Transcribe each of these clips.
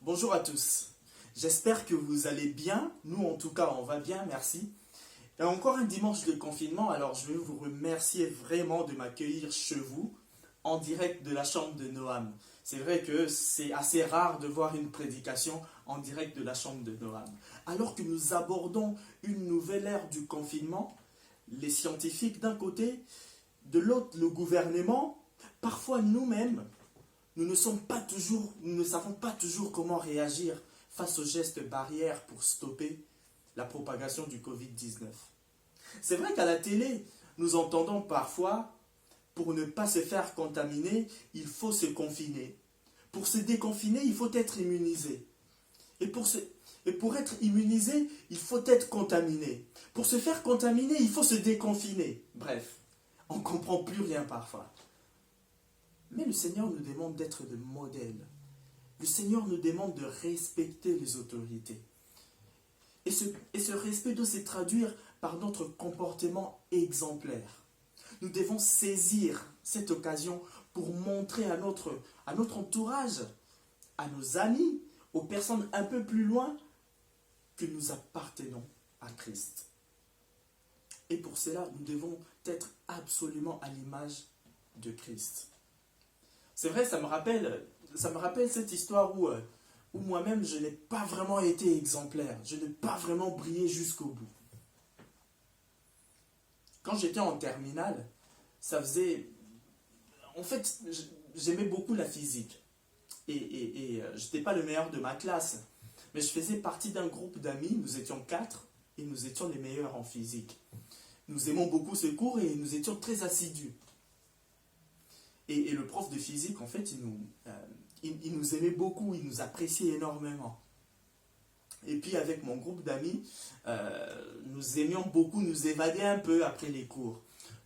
Bonjour à tous, j'espère que vous allez bien, nous en tout cas on va bien, merci. Et encore un dimanche de confinement, alors je veux vous remercier vraiment de m'accueillir chez vous, en direct de la chambre de Noam. C'est vrai que c'est assez rare de voir une prédication en direct de la chambre de Noam. Alors que nous abordons une nouvelle ère du confinement, les scientifiques d'un côté, de l'autre le gouvernement, parfois nous-mêmes, nous ne savons pas toujours comment réagir face aux gestes barrières pour stopper la propagation du Covid-19. C'est vrai qu'à la télé, nous entendons parfois, pour ne pas se faire contaminer, il faut se confiner. Pour se déconfiner, il faut être immunisé. Et pour être immunisé, il faut être contaminé. Pour se faire contaminer, il faut se déconfiner. Bref, on ne comprend plus rien parfois. Mais le Seigneur nous demande d'être de modèles. Le Seigneur nous demande de respecter les autorités. Et ce respect doit se traduire par notre comportement exemplaire. Nous devons saisir cette occasion pour montrer à notre entourage, à nos amis, aux personnes un peu plus loin, que nous appartenons à Christ. Et pour cela, nous devons être absolument à l'image de Christ. C'est vrai, ça me rappelle cette histoire où moi-même, je n'ai pas vraiment été exemplaire. Je n'ai pas vraiment brillé jusqu'au bout. Quand j'étais en terminale, ça faisait... En fait, j'aimais beaucoup la physique. Et je n'étais pas le meilleur de ma classe. Mais je faisais partie d'un groupe d'amis, nous étions 4, et nous étions les meilleurs en physique. Nous aimons beaucoup ce cours et nous étions très assidus. Et le prof de physique, en fait, il nous aimait beaucoup, il nous appréciait énormément. Et puis avec mon groupe d'amis, nous aimions beaucoup nous évader un peu après les cours.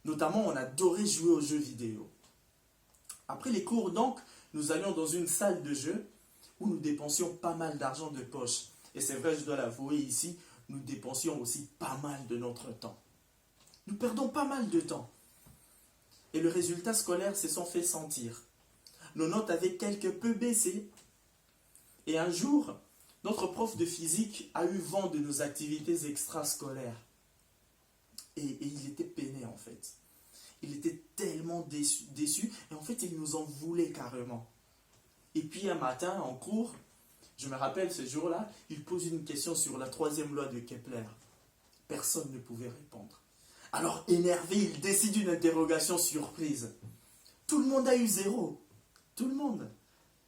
Notamment, on adorait jouer aux jeux vidéo. Après les cours, donc, nous allions dans une salle de jeu où nous dépensions pas mal d'argent de poche. Et c'est vrai, je dois l'avouer ici, nous dépensions aussi pas mal de notre temps. Nous perdons pas mal de temps. Et le résultat scolaire se sont fait sentir. Nos notes avaient quelque peu baissé. Et un jour, notre prof de physique a eu vent de nos activités extrascolaires. Et il était peiné en fait. Il était tellement déçu. Et en fait, il nous en voulait carrément. Et puis un matin, en cours, je me rappelle ce jour-là, il pose une question sur la troisième loi de Kepler. Personne ne pouvait répondre. Alors énervé, il décide une interrogation surprise. Tout le monde a eu 0. Tout le monde.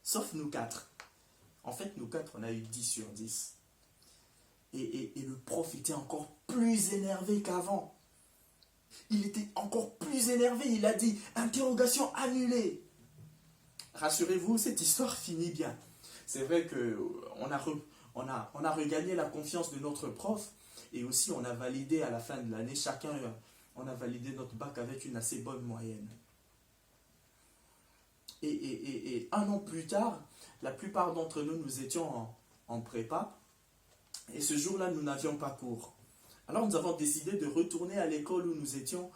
Sauf nous 4. En fait, nous 4, on a eu 10 sur 10. Et le prof était encore plus énervé qu'avant. Il était encore plus énervé. Il a dit, interrogation annulée. Rassurez-vous, cette histoire finit bien. C'est vrai qu'on a regagné la confiance de notre prof. Et aussi, on a validé à la fin de l'année, on a validé notre bac avec une assez bonne moyenne. Et un an plus tard, la plupart d'entre nous, nous étions en prépa. Et ce jour-là, nous n'avions pas cours. Alors, nous avons décidé de retourner à l'école où nous étions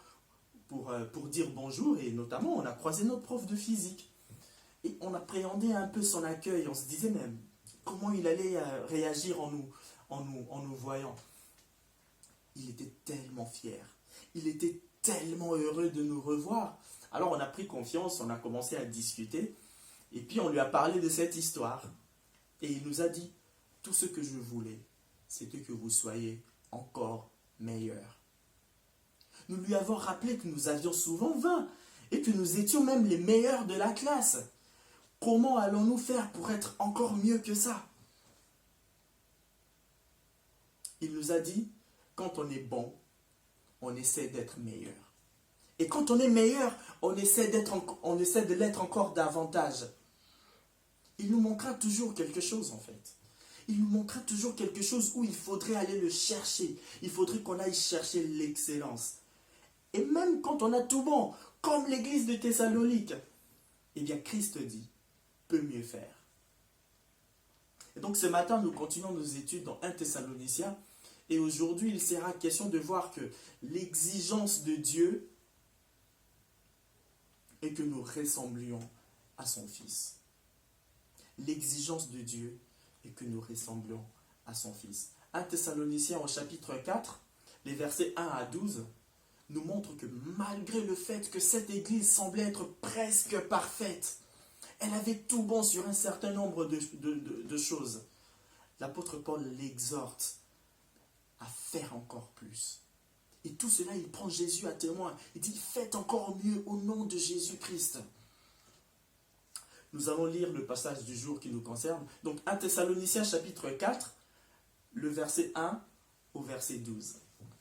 pour dire bonjour. Et notamment, on a croisé notre prof de physique. Et on appréhendait un peu son accueil. On se disait même comment il allait réagir en nous voyant. Il était tellement fier. Il était tellement heureux de nous revoir. Alors on a pris confiance, on a commencé à discuter. Et puis on lui a parlé de cette histoire. Et il nous a dit, tout ce que je voulais, c'était que vous soyez encore meilleurs. Nous lui avons rappelé que nous avions souvent 20 et que nous étions même les meilleurs de la classe. Comment allons-nous faire pour être encore mieux que ça? Il nous a dit, quand on est bon, on essaie d'être meilleur. Et quand on est meilleur, on essaie de l'être encore davantage. Il nous manquera toujours quelque chose en fait. Il nous manquera toujours quelque chose où il faudrait aller le chercher. Il faudrait qu'on aille chercher l'excellence. Et même quand on a tout bon, comme l'église de Thessalonique, eh bien Christ dit, peut mieux faire. Et donc ce matin, nous continuons nos études dans 1 Thessaloniciens. Et aujourd'hui, il sera question de voir que l'exigence de Dieu est que nous ressemblions à son Fils. L'exigence de Dieu, et que nous ressemblions à son Fils. 1 Thessaloniciens au chapitre 4, les versets 1 à 12, nous montrent que malgré le fait que cette église semblait être presque parfaite, elle avait tout bon sur un certain nombre de choses. L'apôtre Paul l'exhorte à faire encore plus. Et tout cela, il prend Jésus à témoin. Il dit, faites encore mieux au nom de Jésus-Christ. Nous allons lire le passage du jour qui nous concerne. Donc 1 Thessaloniciens chapitre 4, le verset 1 au verset 12.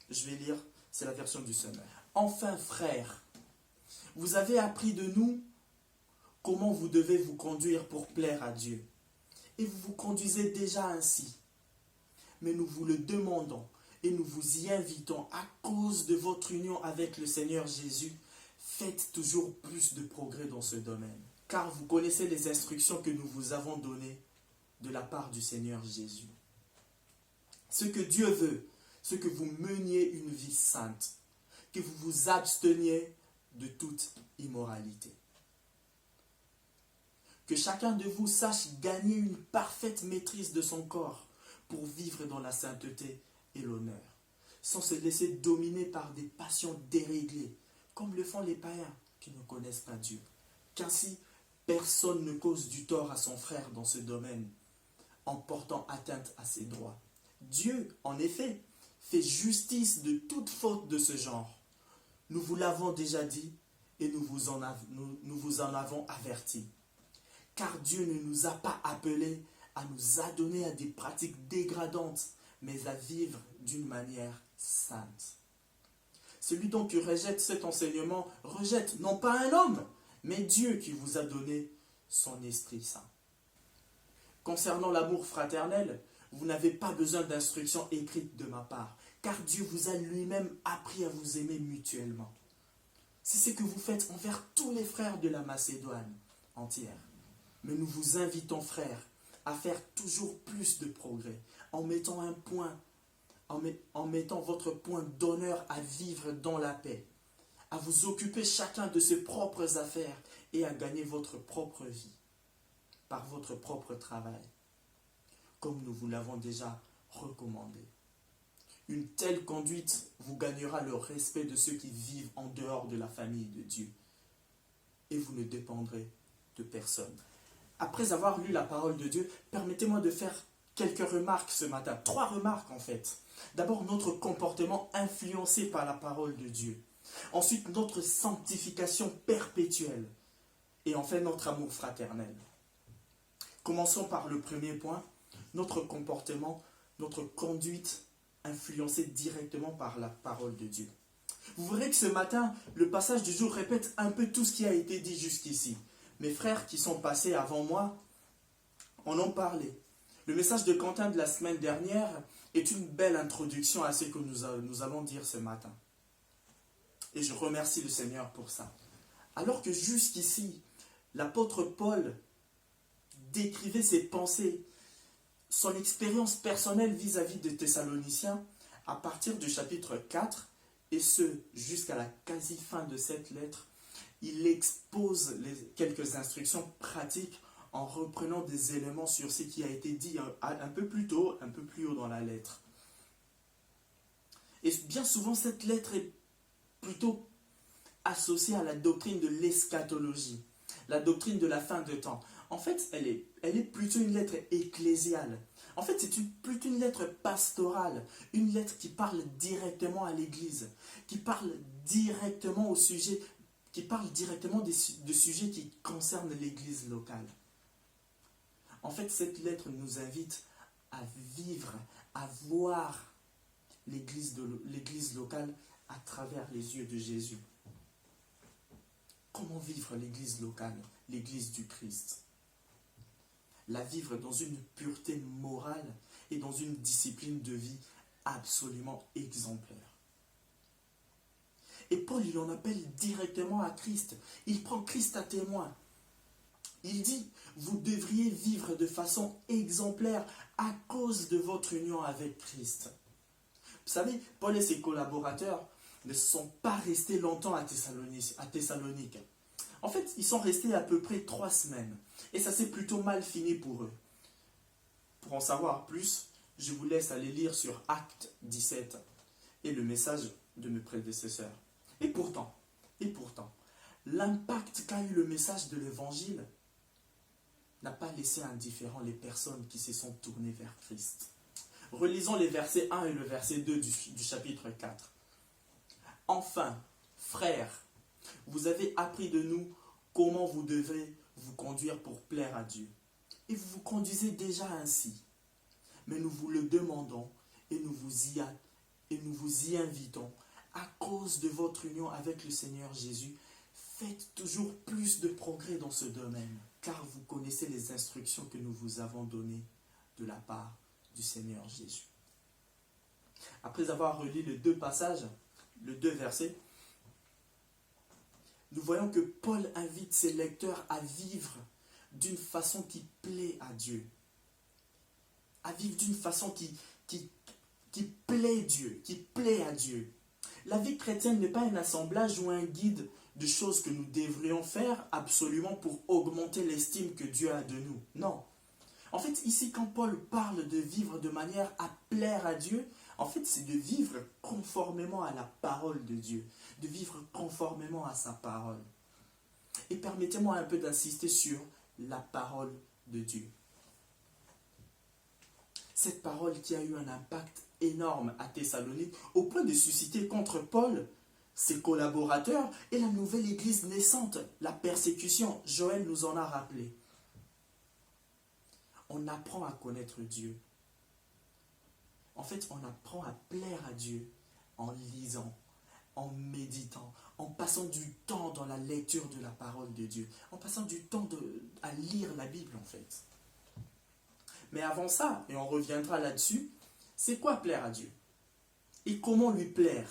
Je vais lire, c'est la version du Summer. Enfin, frères, vous avez appris de nous comment vous devez vous conduire pour plaire à Dieu. Et vous vous conduisez déjà ainsi. Mais nous vous le demandons et nous vous y invitons à cause de votre union avec le Seigneur Jésus. Faites toujours plus de progrès dans ce domaine. Car vous connaissez les instructions que nous vous avons données de la part du Seigneur Jésus. Ce que Dieu veut, c'est que vous meniez une vie sainte, que vous vous absteniez de toute immoralité. Que chacun de vous sache gagner une parfaite maîtrise de son corps pour vivre dans la sainteté et l'honneur, sans se laisser dominer par des passions déréglées, comme le font les païens qui ne connaissent pas Dieu. Qu'ainsi, personne ne cause du tort à son frère dans ce domaine, en portant atteinte à ses droits. Dieu, en effet, fait justice de toute faute de ce genre. Nous vous l'avons déjà dit et nous vous en avons averti. Car Dieu ne nous a pas appelés à nous adonner à des pratiques dégradantes, mais à vivre d'une manière sainte. Celui donc qui rejette cet enseignement rejette non pas un homme, mais Dieu qui vous a donné son Esprit Saint. Concernant l'amour fraternel, vous n'avez pas besoin d'instructions écrites de ma part, car Dieu vous a lui-même appris à vous aimer mutuellement. C'est ce que vous faites envers tous les frères de la Macédoine entière. Mais nous vous invitons, frères, à faire toujours plus de progrès, en mettant votre point d'honneur à vivre dans la paix, à vous occuper chacun de ses propres affaires et à gagner votre propre vie par votre propre travail, comme nous vous l'avons déjà recommandé. Une telle conduite vous gagnera le respect de ceux qui vivent en dehors de la famille de Dieu, et vous ne dépendrez de personne. Après avoir lu la parole de Dieu, permettez-moi de faire quelques remarques ce matin. 3 remarques en fait. D'abord, notre comportement influencé par la parole de Dieu. Ensuite, notre sanctification perpétuelle. Et enfin, notre amour fraternel. Commençons par le premier point, notre comportement, notre conduite influencée directement par la parole de Dieu. Vous verrez que ce matin, le passage du jour répète un peu tout ce qui a été dit jusqu'ici. Mes frères qui sont passés avant moi en ont parlé. Le message de Quentin de la semaine dernière est une belle introduction à ce que nous allons dire ce matin. Et je remercie le Seigneur pour ça. Alors que jusqu'ici, l'apôtre Paul décrivait ses pensées, son expérience personnelle vis-à-vis des Thessaloniciens, à partir du chapitre 4, et ce, jusqu'à la quasi-fin de cette lettre, il expose quelques instructions pratiques en reprenant des éléments sur ce qui a été dit un peu plus tôt, un peu plus haut dans la lettre. Et bien souvent, cette lettre est plutôt associée à la doctrine de l'eschatologie, la doctrine de la fin de temps. En fait, elle est plutôt une lettre ecclésiale. En fait, c'est plutôt une lettre pastorale, une lettre qui parle directement à l'Église, qui parle directement au sujet, qui parle directement de sujets qui concernent l'Église locale. En fait, cette lettre nous invite à vivre, à voir l'Église locale à travers les yeux de Jésus. Comment vivre l'Église locale, l'Église du Christ? La vivre dans une pureté morale et dans une discipline de vie absolument exemplaire. Et Paul, il en appelle directement à Christ. Il prend Christ à témoin. Il dit, vous devriez vivre de façon exemplaire à cause de votre union avec Christ. Vous savez, Paul et ses collaborateurs ne sont pas restés longtemps à Thessalonique. En fait, ils sont restés à peu près 3 semaines. Et ça s'est plutôt mal fini pour eux. Pour en savoir plus, je vous laisse aller lire sur Acte 17 et le message de mes prédécesseurs. Et pourtant, l'impact qu'a eu le message de l'Évangile n'a pas laissé indifférents les personnes qui se sont tournées vers Christ. Relisons les versets 1 et le verset 2 du chapitre 4. Enfin, frères, vous avez appris de nous comment vous devez vous conduire pour plaire à Dieu. Et vous vous conduisez déjà ainsi. Mais nous vous le demandons et nous vous y invitons. À cause de votre union avec le Seigneur Jésus, faites toujours plus de progrès dans ce domaine, car vous connaissez les instructions que nous vous avons données de la part du Seigneur Jésus. Après avoir relu les deux passages, les deux versets, nous voyons que Paul invite ses lecteurs à vivre d'une façon qui plaît à Dieu. À vivre d'une façon qui plaît Dieu, qui plaît à Dieu. La vie chrétienne n'est pas un assemblage ou un guide de choses que nous devrions faire absolument pour augmenter l'estime que Dieu a de nous. Non. En fait, ici, quand Paul parle de vivre de manière à plaire à Dieu, en fait, c'est de vivre conformément à la parole de Dieu, de vivre conformément à sa parole. Et permettez-moi un peu d'insister sur la parole de Dieu. Cette parole qui a eu un impact énorme à Thessalonique, au point de susciter contre Paul, ses collaborateurs et la nouvelle église naissante, la persécution. Joël nous en a rappelé. On apprend à connaître Dieu. En fait, on apprend à plaire à Dieu en lisant, en méditant, en passant du temps dans la lecture de la parole de Dieu, en passant du temps à lire la Bible en fait. Mais avant ça, et on reviendra là-dessus, c'est quoi plaire à Dieu? Et comment lui plaire?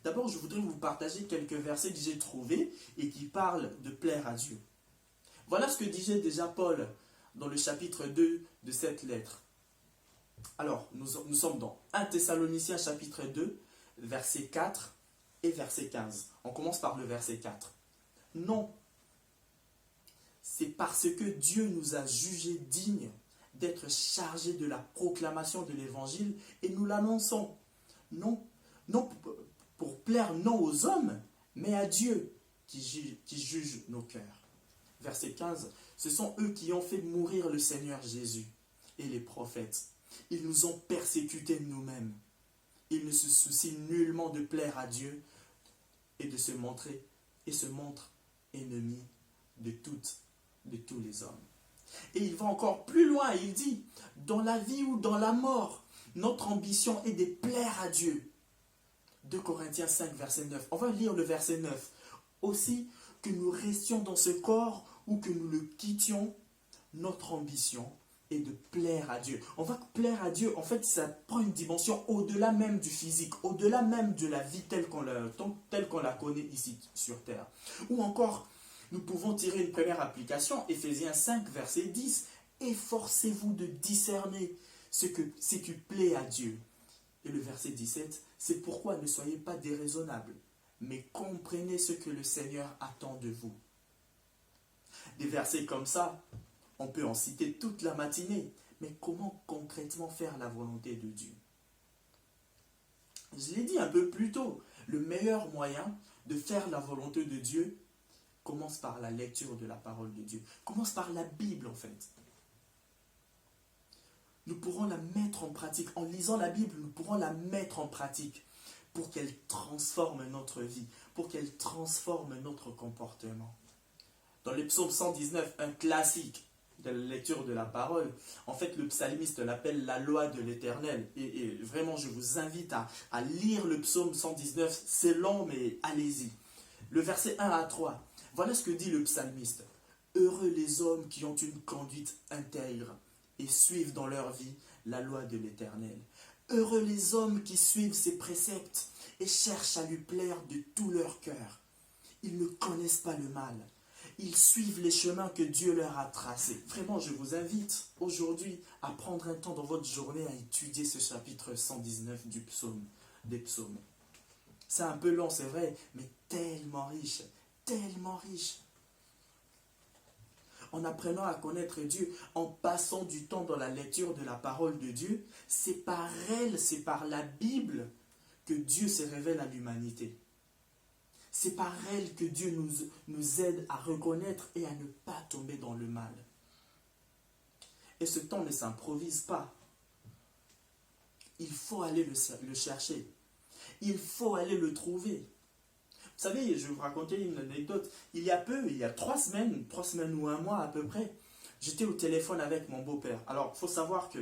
D'abord, je voudrais vous partager quelques versets que j'ai trouvés et qui parlent de plaire à Dieu. Voilà ce que disait déjà Paul dans le chapitre 2 de cette lettre. Alors, nous sommes dans 1 Thessaloniciens chapitre 2, verset 4 et verset 15. On commence par le verset 4. Non, c'est parce que Dieu nous a jugés dignes d'être chargés de la proclamation de l'Évangile et nous l'annonçons. Non pour plaire non aux hommes, mais à Dieu qui juge nos cœurs. Verset 15. Ce sont eux qui ont fait mourir le Seigneur Jésus et les prophètes. Ils nous ont persécutés nous-mêmes. Ils ne se soucient nullement de plaire à Dieu et de se montrer et se montrent ennemis de tous les hommes. Et il va encore plus loin, il dit, dans la vie ou dans la mort, notre ambition est de plaire à Dieu. 2 Corinthiens 5, verset 9. On va lire le verset 9. Aussi, que nous restions dans ce corps ou que nous le quittions, notre ambition est de plaire à Dieu. On voit que plaire à Dieu, en fait, ça prend une dimension au-delà même du physique, au-delà même de la vie telle qu'on la connaît ici sur terre. Ou encore, nous pouvons tirer une première application, Éphésiens 5, verset 10. Efforcez-vous de discerner ce qui plaît à Dieu. Et le verset 17, c'est pourquoi ne soyez pas déraisonnables, mais comprenez ce que le Seigneur attend de vous. Des versets comme ça, on peut en citer toute la matinée, mais comment concrètement faire la volonté de Dieu? Je l'ai dit un peu plus tôt, le meilleur moyen de faire la volonté de Dieu commence par la lecture de la parole de Dieu, commence par la Bible en fait. Nous pourrons la mettre en pratique. En lisant la Bible, nous pourrons la mettre en pratique pour qu'elle transforme notre vie, pour qu'elle transforme notre comportement. Dans le psaume 119, un classique de la lecture de la parole, en fait, le psalmiste l'appelle la loi de l'Éternel. Et vraiment, je vous invite à lire le psaume 119. C'est long, mais allez-y. Le verset 1 à 3. Voilà ce que dit le psalmiste. Heureux les hommes qui ont une conduite intègre et suivent dans leur vie la loi de l'Éternel. Heureux les hommes qui suivent ses préceptes et cherchent à lui plaire de tout leur cœur. Ils ne connaissent pas le mal. Ils suivent les chemins que Dieu leur a tracés. Vraiment, je vous invite aujourd'hui à prendre un temps dans votre journée à étudier ce chapitre 119 des psaumes. C'est un peu long, c'est vrai, mais tellement riche, tellement riche. en apprenant à connaître Dieu, en passant du temps dans la lecture de la parole de Dieu, c'est par elle, c'est par la Bible que Dieu se révèle à l'humanité. C'est par elle que Dieu nous aide à reconnaître et à ne pas tomber dans le mal. Et ce temps ne s'improvise pas. Il faut aller le chercher. Il faut aller le trouver. Vous savez, je vais vous raconter une anecdote. Il y a 3 semaines ou un mois à peu près, j'étais au téléphone avec mon beau-père. Alors, il faut savoir que,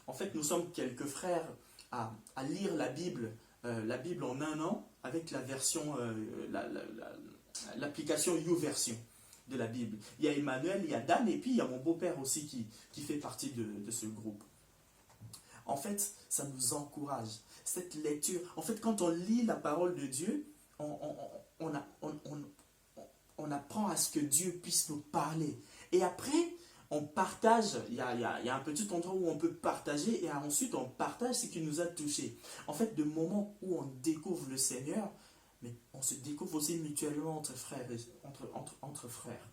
en fait, nous sommes quelques frères à lire la Bible en un an, avec la version, l'application YouVersion de la Bible. Il y a Emmanuel, il y a Dan, et puis il y a mon beau-père aussi qui fait partie de ce groupe. En fait, ça nous encourage. Cette lecture, en fait, quand on lit la parole de Dieu, on apprend à ce que Dieu puisse nous parler. Et après, on partage, il y a un petit endroit où on peut partager, et ensuite on partage ce qui nous a touchés. En fait, de moment où on découvre le Seigneur, mais on se découvre aussi mutuellement entre frères. Entre frères.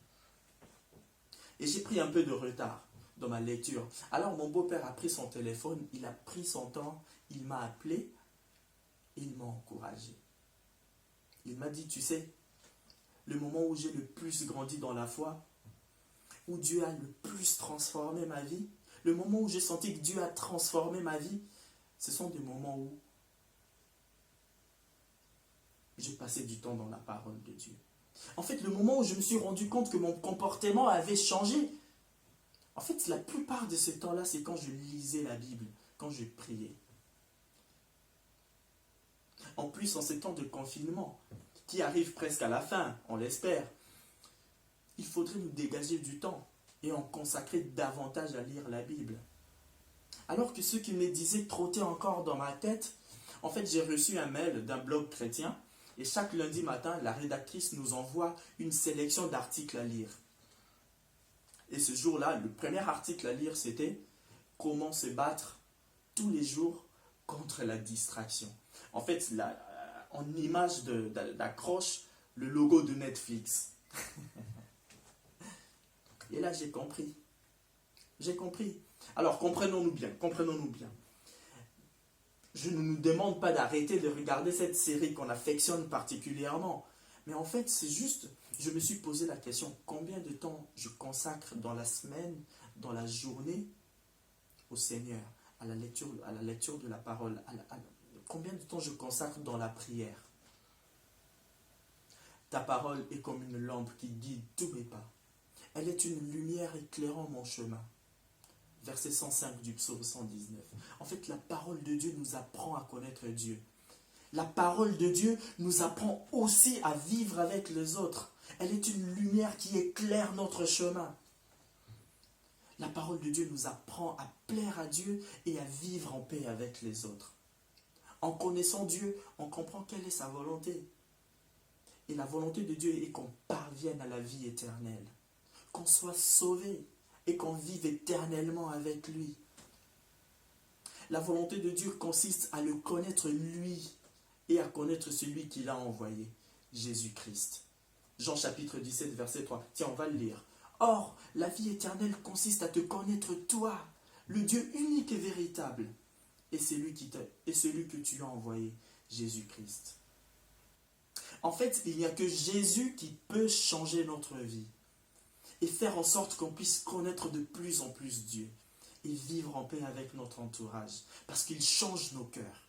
Et j'ai pris un peu de retard dans ma lecture. Alors mon beau-père a pris son téléphone, il a pris son temps, il m'a appelé, et il m'a encouragé. Il m'a dit, tu sais, le moment où j'ai le plus grandi dans la foi, où Dieu a le plus transformé ma vie, le moment où j'ai senti que Dieu a transformé ma vie, ce sont des moments où j'ai passé du temps dans la parole de Dieu. En fait, le moment où je me suis rendu compte que mon comportement avait changé, en fait, la plupart de ce temps-là, c'est quand je lisais la Bible, quand je priais. En plus, en ces temps de confinement, qui arrive presque à la fin, on l'espère, il faudrait nous dégager du temps et en consacrer davantage à lire la Bible. Alors que ce qui me disait trottait encore dans ma tête, en fait, j'ai reçu un mail d'un blog chrétien et chaque lundi matin, la rédactrice nous envoie une sélection d'articles à lire. Et ce jour-là, le premier article à lire, c'était « Comment se battre tous les jours contre la distraction ». En fait, en image d'accroche, le logo de Netflix. Et là, j'ai compris. J'ai compris. Alors, comprenons-nous bien. Je ne nous demande pas d'arrêter de regarder cette série qu'on affectionne particulièrement. Mais en fait, c'est juste, je me suis posé la question, combien de temps je consacre dans la semaine, dans la journée, au Seigneur, à la lecture de la parole, combien de temps je consacre dans la prière. Ta parole est comme une lampe qui guide tous mes pas. Elle est une lumière éclairant mon chemin. Verset 105 du psaume 119. En fait, la parole de Dieu nous apprend à connaître Dieu. La parole de Dieu nous apprend aussi à vivre avec les autres. Elle est une lumière qui éclaire notre chemin. La parole de Dieu nous apprend à plaire à Dieu et à vivre en paix avec les autres. En connaissant Dieu, on comprend quelle est sa volonté. Et la volonté de Dieu est qu'on parvienne à la vie éternelle, qu'on soit sauvé et qu'on vive éternellement avec lui. La volonté de Dieu consiste à le connaître lui et à connaître celui qui l'a envoyé, Jésus-Christ. Jean chapitre 17, verset 3. Tiens, on va le lire. Or, la vie éternelle consiste à te connaître toi, le Dieu unique et véritable, et celui que tu as envoyé, Jésus-Christ. En fait, il n'y a que Jésus qui peut changer notre vie et faire en sorte qu'on puisse connaître de plus en plus Dieu et vivre en paix avec notre entourage, parce qu'il change nos cœurs.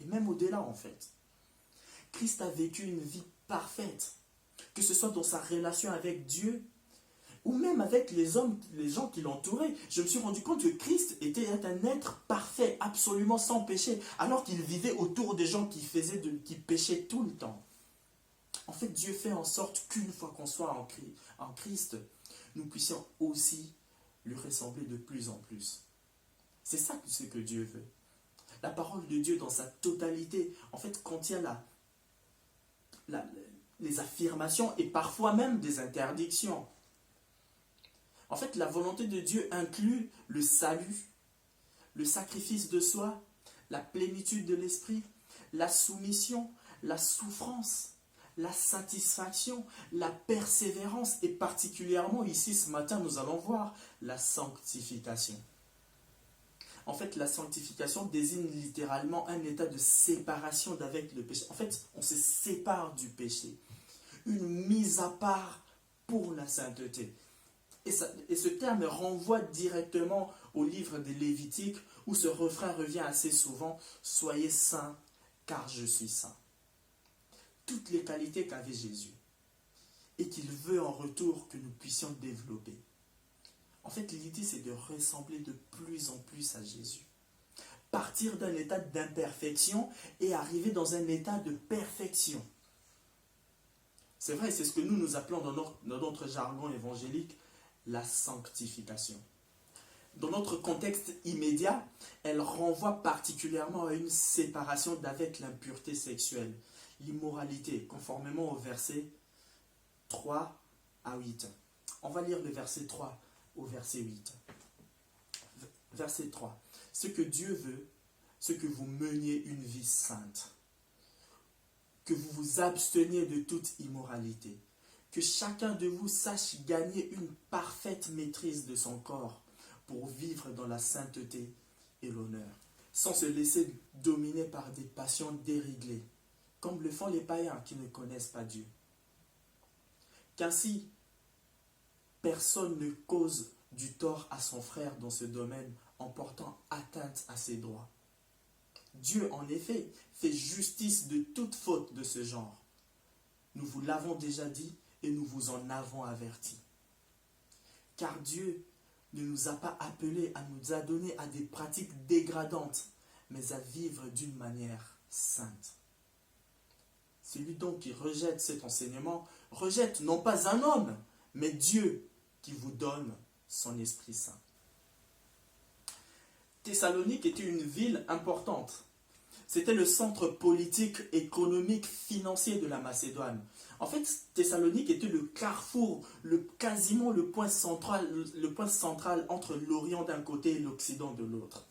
Et même au-delà, en fait. Christ a vécu une vie parfaite, que ce soit dans sa relation avec Dieu, ou même avec les gens qui l'entouraient. Je me suis rendu compte que Christ était un être parfait, absolument sans péché, alors qu'il vivait autour des gens qui péchaient tout le temps. En fait, Dieu fait en sorte qu'une fois qu'on soit en Christ, nous puissions aussi lui ressembler de plus en plus. C'est ça ce que Dieu veut. La parole de Dieu dans sa totalité, en fait, contient les affirmations et parfois même des interdictions. En fait, la volonté de Dieu inclut le salut, le sacrifice de soi, la plénitude de l'esprit, la soumission, la souffrance, la satisfaction, la persévérance et particulièrement ici ce matin nous allons voir la sanctification. En fait, la sanctification désigne littéralement un état de séparation d'avec le péché. En fait, on se sépare du péché. Une mise à part pour la sainteté. Et ce terme renvoie directement au livre des Lévitiques où ce refrain revient assez souvent. Soyez saints car je suis saint. Toutes les qualités qu'avait Jésus et qu'il veut en retour que nous puissions développer. En fait, l'idée, c'est de ressembler de plus en plus à Jésus. Partir d'un état d'imperfection et arriver dans un état de perfection. C'est vrai, c'est ce que nous appelons dans notre jargon évangélique la sanctification. Dans notre contexte immédiat, elle renvoie particulièrement à une séparation d'avec l'impureté sexuelle, l'immoralité, conformément au verset 3 à 8. On va lire le verset 3 au verset 8. Verset 3. Ce que Dieu veut, c'est que vous meniez une vie sainte, que vous vous absteniez de toute immoralité, que chacun de vous sache gagner une parfaite maîtrise de son corps pour vivre dans la sainteté et l'honneur, sans se laisser dominer par des passions déréglées, comme le font les païens qui ne connaissent pas Dieu. Qu'ainsi, personne ne cause du tort à son frère dans ce domaine en portant atteinte à ses droits. Dieu, en effet, fait justice de toute faute de ce genre. Nous vous l'avons déjà dit et nous vous en avons averti. Car Dieu ne nous a pas appelés à nous adonner à des pratiques dégradantes, mais à vivre d'une manière sainte. Celui donc qui rejette cet enseignement, rejette non pas un homme, mais Dieu qui vous donne son Esprit Saint. Thessalonique était une ville importante. C'était le centre politique, économique, financier de la Macédoine. En fait, Thessalonique était le carrefour, quasiment le point central entre l'Orient d'un côté et l'Occident de l'autre.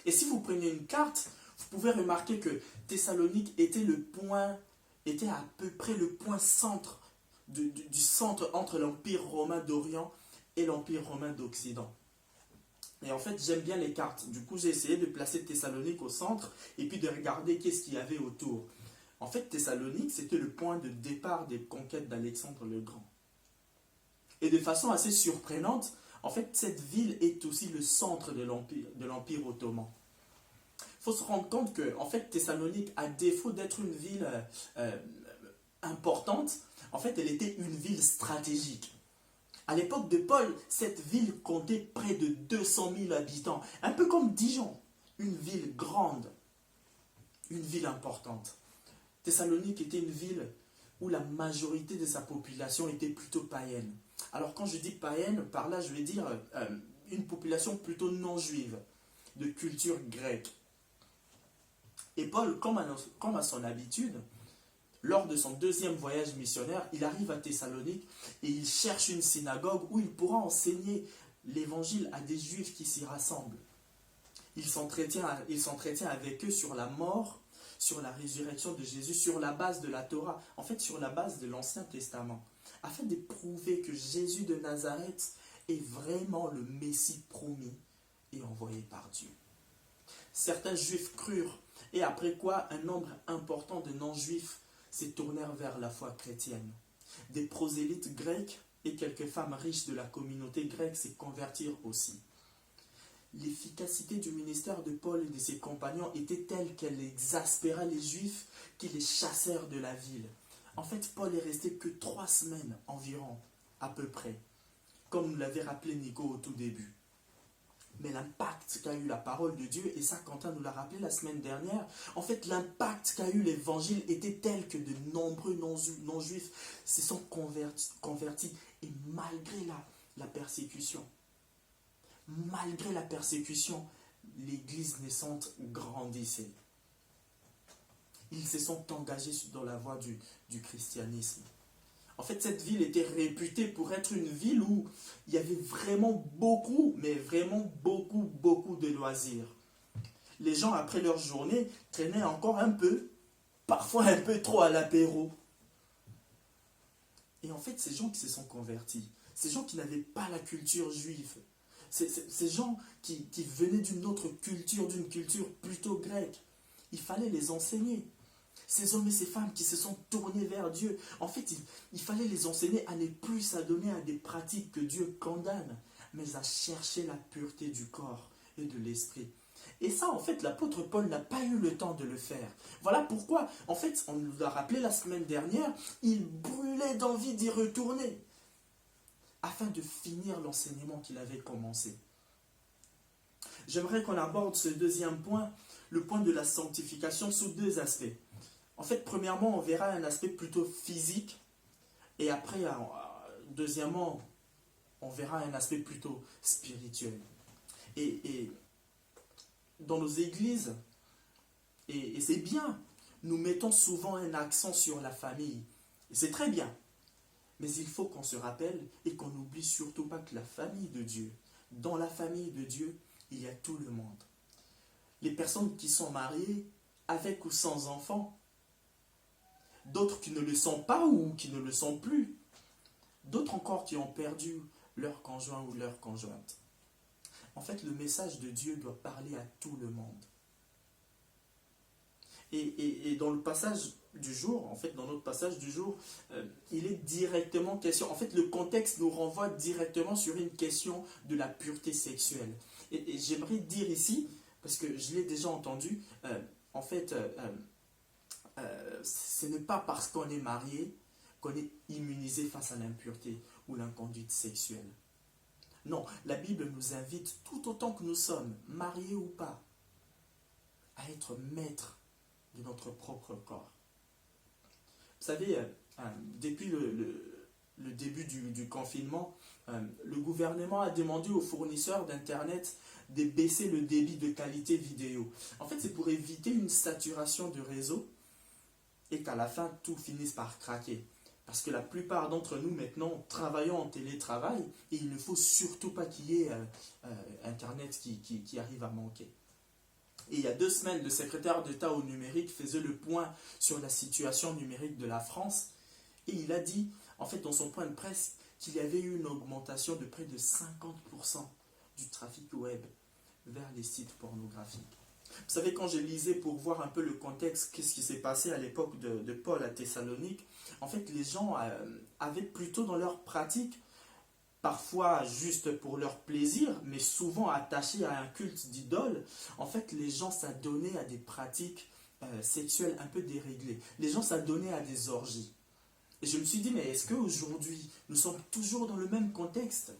Et si vous prenez une carte, vous pouvez remarquer que Thessalonique était à peu près le point centre du centre entre l'Empire romain d'Orient et l'Empire romain d'Occident. Et en fait, j'aime bien les cartes. Du coup, j'ai essayé de placer Thessalonique au centre et puis de regarder qu'est-ce qu'il y avait autour. En fait, Thessalonique, c'était le point de départ des conquêtes d'Alexandre le Grand. Et de façon assez surprenante, en fait, cette ville est aussi le centre de l'Empire ottoman. Il faut se rendre compte que, en fait, Thessalonique, à défaut d'être une ville importante, en fait, elle était une ville stratégique. À l'époque de Paul, cette ville comptait près de 200 000 habitants, un peu comme Dijon, une ville grande, une ville importante. Thessalonique était une ville où la majorité de sa population était plutôt païenne. Alors quand je dis païenne, par là je vais dire une population plutôt non juive, de culture grecque. Et Paul, comme à son habitude, lors de son deuxième voyage missionnaire, il arrive à Thessalonique et il cherche une synagogue où il pourra enseigner l'évangile à des juifs qui s'y rassemblent. Il s'entretient avec eux sur la mort, sur la résurrection de Jésus, sur la base de la Torah, en fait sur la base de l'Ancien Testament, afin de prouver que Jésus de Nazareth est vraiment le Messie promis et envoyé par Dieu. Certains juifs crurent, et après quoi un nombre important de non-juifs se tournèrent vers la foi chrétienne. Des prosélytes grecs et quelques femmes riches de la communauté grecque se convertirent aussi. L'efficacité du ministère de Paul et de ses compagnons était telle qu'elle exaspéra les Juifs qui les chassèrent de la ville. En fait, Paul est resté que 3 semaines environ, à peu près, comme nous l'avait rappelé Nico au tout début. Mais l'impact qu'a eu la parole de Dieu, et ça Quentin nous l'a rappelé la semaine dernière, en fait l'impact qu'a eu l'évangile était tel que de nombreux non-juifs se sont convertis et malgré la persécution, l'église naissante grandissait. Ils se sont engagés dans la voie du christianisme. En fait, cette ville était réputée pour être une ville où il y avait vraiment beaucoup, mais vraiment beaucoup de loisirs. Les gens, après leur journée, traînaient encore un peu, parfois un peu trop à l'apéro. Et en fait, ces gens qui se sont convertis, ces gens qui n'avaient pas la culture juive, ces gens qui venaient d'une autre culture, d'une culture plutôt grecque, il fallait les enseigner. Ces hommes et ces femmes qui se sont tournés vers Dieu, en fait, il fallait les enseigner à ne plus s'adonner à des pratiques que Dieu condamne, mais à chercher la pureté du corps et de l'esprit. Et ça, en fait, l'apôtre Paul n'a pas eu le temps de le faire. Voilà pourquoi, en fait, on nous l'a rappelé la semaine dernière, il brûlait d'envie d'y retourner, afin de finir l'enseignement qu'il avait commencé. J'aimerais qu'on aborde ce deuxième point, le point de la sanctification, sous deux aspects. En fait, premièrement, on verra un aspect plutôt physique, et après, deuxièmement, on verra un aspect plutôt spirituel. Et dans nos églises, et c'est bien, nous mettons souvent un accent sur la famille. Et c'est très bien. Mais il faut qu'on se rappelle et qu'on n'oublie surtout pas que la famille de Dieu, dans la famille de Dieu, il y a tout le monde. Les personnes qui sont mariées, avec ou sans enfants, d'autres qui ne le sont pas ou qui ne le sont plus, d'autres encore qui ont perdu leur conjoint ou leur conjointe. En fait, le message de Dieu doit parler à tout le monde. Et dans le passage du jour, en fait, dans notre passage du jour, il est directement question. En fait, le contexte nous renvoie directement sur une question de la pureté sexuelle. Et j'aimerais dire ici, parce que je l'ai déjà entendu, en fait, ce n'est pas parce qu'on est marié qu'on est immunisé face à l'impureté ou l'inconduite sexuelle. Non, la Bible nous invite, tout autant que nous sommes, mariés ou pas, à être maîtres de notre propre corps. Vous savez, depuis le début du confinement, le gouvernement a demandé aux fournisseurs d'Internet de baisser le débit de qualité vidéo. En fait, c'est pour éviter une saturation de réseau et qu'à la fin, tout finisse par craquer. Parce que la plupart d'entre nous, maintenant, travaillons en télétravail et il ne faut surtout pas qu'il y ait Internet qui arrive à manquer. Et il y a 2 semaines, le secrétaire d'État au numérique faisait le point sur la situation numérique de la France. Et il a dit, en fait, dans son point de presse, qu'il y avait eu une augmentation de près de 50% du trafic web vers les sites pornographiques. Vous savez, quand je lisais pour voir un peu le contexte, qu'est-ce qui s'est passé à l'époque de Paul à Thessalonique, en fait, les gens avaient plutôt dans leur pratique, parfois juste pour leur plaisir, mais souvent attachés à un culte d'idole, en fait, les gens s'adonnaient à des pratiques sexuelles un peu déréglées. Les gens s'adonnaient à des orgies. Et je me suis dit, mais est-ce qu'aujourd'hui, nous sommes toujours dans le même contexte?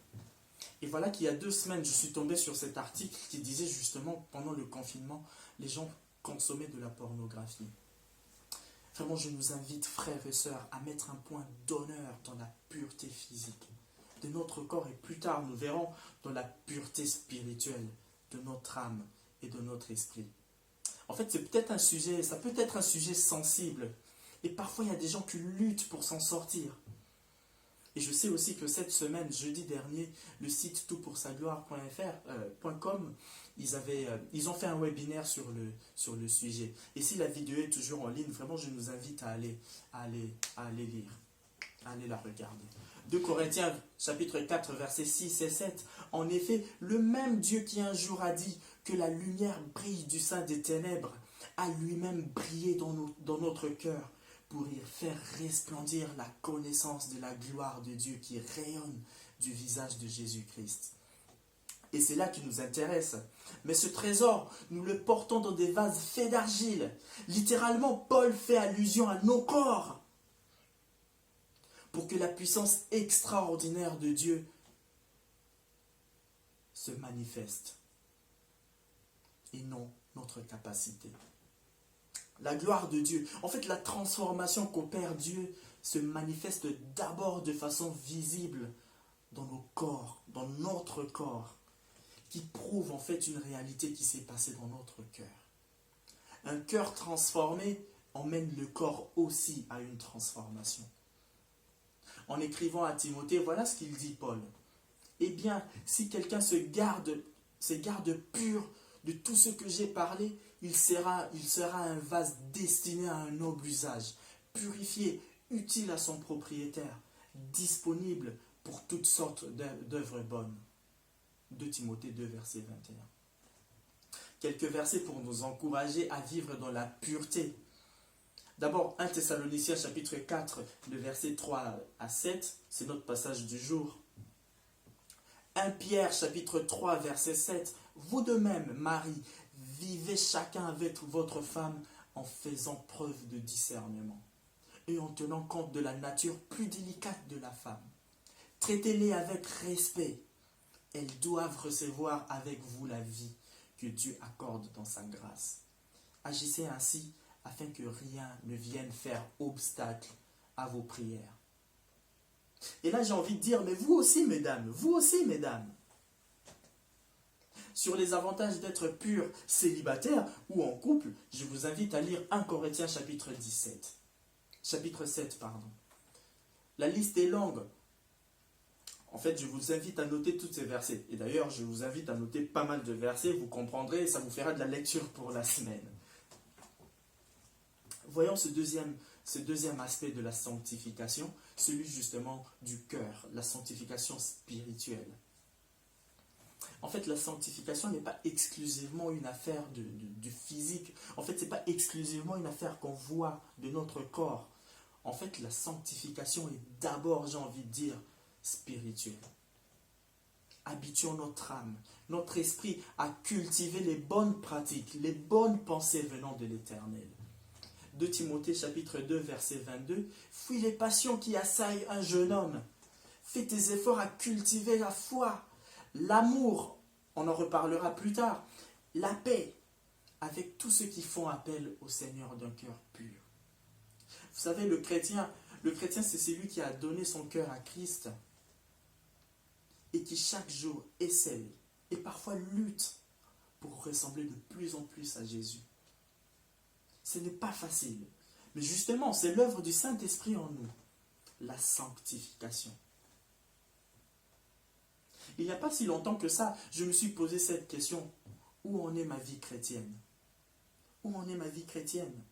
Et voilà qu'il y a 2 semaines, je suis tombé sur cet article qui disait justement, pendant le confinement, les gens consommaient de la pornographie. Vraiment, je nous invite, frères et sœurs, à mettre un point d'honneur dans la pureté physique de notre corps. Et plus tard, nous verrons dans la pureté spirituelle de notre âme et de notre esprit. En fait, c'est peut-être un sujet, ça peut être un sujet sensible. Et parfois, il y a des gens qui luttent pour s'en sortir. Et je sais aussi que cette semaine, jeudi dernier, le site toutpoursagloire.com, ils ont fait un webinaire sur le sujet. Et si la vidéo est toujours en ligne, vraiment, je nous invite à aller lire, à aller la regarder. 2 Corinthiens, chapitre 4, versets 6 et 7. En effet, le même Dieu qui un jour a dit que la lumière brille du sein des ténèbres, a lui-même brillé dans notre cœur, pour y faire resplendir la connaissance de la gloire de Dieu qui rayonne du visage de Jésus-Christ. Et c'est là qui nous intéresse. Mais ce trésor, nous le portons dans des vases faits d'argile. Littéralement, Paul fait allusion à nos corps. Pour que la puissance extraordinaire de Dieu se manifeste. Et non notre capacité. La gloire de Dieu. En fait, la transformation qu'opère Dieu se manifeste d'abord de façon visible dans nos corps, dans notre corps, qui prouve en fait une réalité qui s'est passée dans notre cœur. Un cœur transformé emmène le corps aussi à une transformation. En écrivant à Timothée, voilà ce qu'il dit Paul. Eh bien, si quelqu'un se garde pur de tout ce que j'ai parlé, il sera un vase destiné à un noble usage, purifié, utile à son propriétaire, disponible pour toutes sortes d'œuvres bonnes. 2 Timothée 2, verset 21. Quelques versets pour nous encourager à vivre dans la pureté. D'abord, 1 Thessaloniciens chapitre 4, le verset 3 à 7, c'est notre passage du jour. 1 Pierre chapitre 3, verset 7, vous de même, Marie, vivez chacun avec votre femme en faisant preuve de discernement et en tenant compte de la nature plus délicate de la femme. Traitez-les avec respect. Elles doivent recevoir avec vous la vie que Dieu accorde dans sa grâce. Agissez ainsi afin que rien ne vienne faire obstacle à vos prières. Et là, j'ai envie de dire, mais vous aussi, mesdames, sur les avantages d'être pur, célibataire ou en couple, je vous invite à lire 1 Corinthiens chapitre 7, pardon. La liste est longue. En fait, je vous invite à noter tous ces versets. Et d'ailleurs, je vous invite à noter pas mal de versets, vous comprendrez, et ça vous fera de la lecture pour la semaine. Voyons ce deuxième aspect de la sanctification, celui justement du cœur, la sanctification spirituelle. En fait, la sanctification n'est pas exclusivement une affaire du physique. En fait, ce n'est pas exclusivement une affaire qu'on voit de notre corps. En fait, la sanctification est d'abord, j'ai envie de dire, spirituelle. Habituons notre âme, notre esprit à cultiver les bonnes pratiques, les bonnes pensées venant de l'Éternel. 2 Timothée chapitre 2, verset 22, « Fuis les passions qui assaillent un jeune homme. Fais tes efforts à cultiver la foi, l'amour, on en reparlera plus tard, la paix, avec tous ceux qui font appel au Seigneur d'un cœur pur. » Vous savez, le chrétien c'est celui qui a donné son cœur à Christ et qui chaque jour essaie et parfois lutte pour ressembler de plus en plus à Jésus. Ce n'est pas facile, mais justement, c'est l'œuvre du Saint-Esprit en nous, la sanctification. Il n'y a pas si longtemps que ça, je me suis posé cette question. Où en est ma vie chrétienne? Où en est ma vie chrétienne?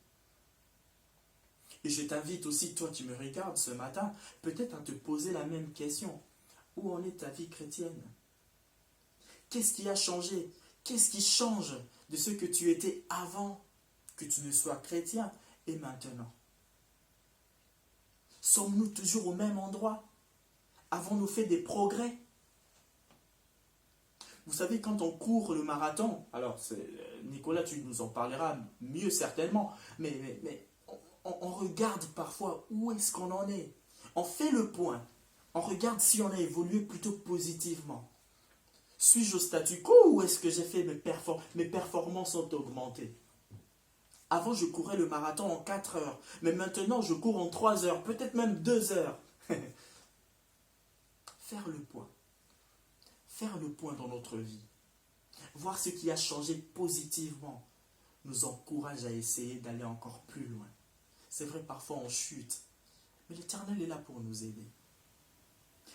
Et je t'invite aussi, toi qui me regardes ce matin, peut-être à te poser la même question. Où en est ta vie chrétienne? Qu'est-ce qui a changé? Qu'est-ce qui change de ce que tu étais avant que tu ne sois chrétien et maintenant? Sommes-nous toujours au même endroit? Avons-nous fait des progrès? Vous savez, quand on court le marathon, alors Nicolas, tu nous en parleras mieux certainement, mais on regarde parfois où est-ce qu'on en est. On fait le point. On regarde si on a évolué plutôt positivement. Suis-je au statu quo ou est-ce que j'ai fait mes performances ont augmenté? Avant, je courais le marathon en 4 heures, mais maintenant, je cours en 3 heures, peut-être même 2 heures. Faire le point. Faire le point dans notre vie. Voir ce qui a changé positivement nous encourage à essayer d'aller encore plus loin. C'est vrai, parfois on chute, mais l'Éternel est là pour nous aider.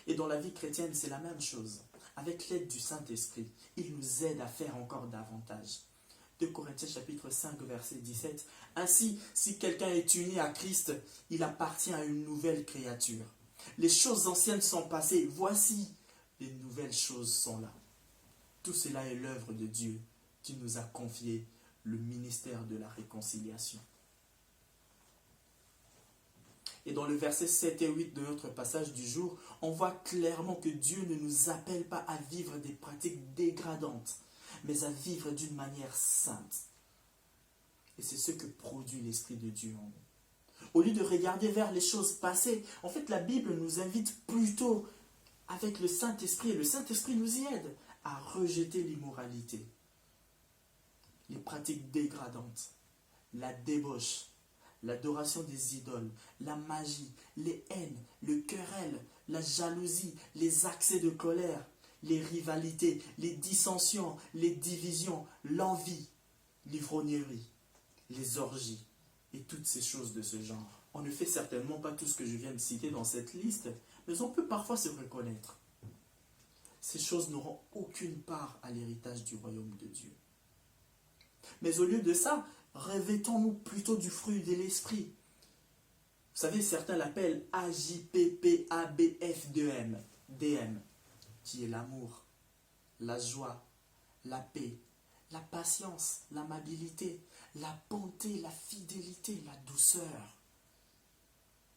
Et dans la vie chrétienne, c'est la même chose. Avec l'aide du Saint-Esprit, il nous aide à faire encore davantage. 2 Corinthiens chapitre 5, verset 17. Ainsi, si quelqu'un est uni à Christ, il appartient à une nouvelle créature. Les choses anciennes sont passées, voici, les nouvelles choses sont là. Tout cela est l'œuvre de Dieu qui nous a confié le ministère de la réconciliation. Et dans le verset 7 et 8 de notre passage du jour, on voit clairement que Dieu ne nous appelle pas à vivre des pratiques dégradantes, mais à vivre d'une manière sainte. Et c'est ce que produit l'Esprit de Dieu en nous. Au lieu de regarder vers les choses passées, en fait la Bible nous invite plutôt avec le Saint-Esprit, et le Saint-Esprit nous y aide à rejeter l'immoralité, les pratiques dégradantes, la débauche, l'adoration des idoles, la magie, les haines, le querelle, la jalousie, les accès de colère, les rivalités, les dissensions, les divisions, l'envie, l'ivrognerie, les orgies et toutes ces choses de ce genre. On ne fait certainement pas tout ce que je viens de citer dans cette liste, mais on peut parfois se reconnaître. Ces choses n'auront aucune part à l'héritage du royaume de Dieu. Mais au lieu de ça, revêtons-nous plutôt du fruit de l'esprit. Vous savez, certains l'appellent AJPPABF2M, DM, qui est l'amour, la joie, la paix, la patience, l'amabilité, la bonté, la fidélité, la douceur,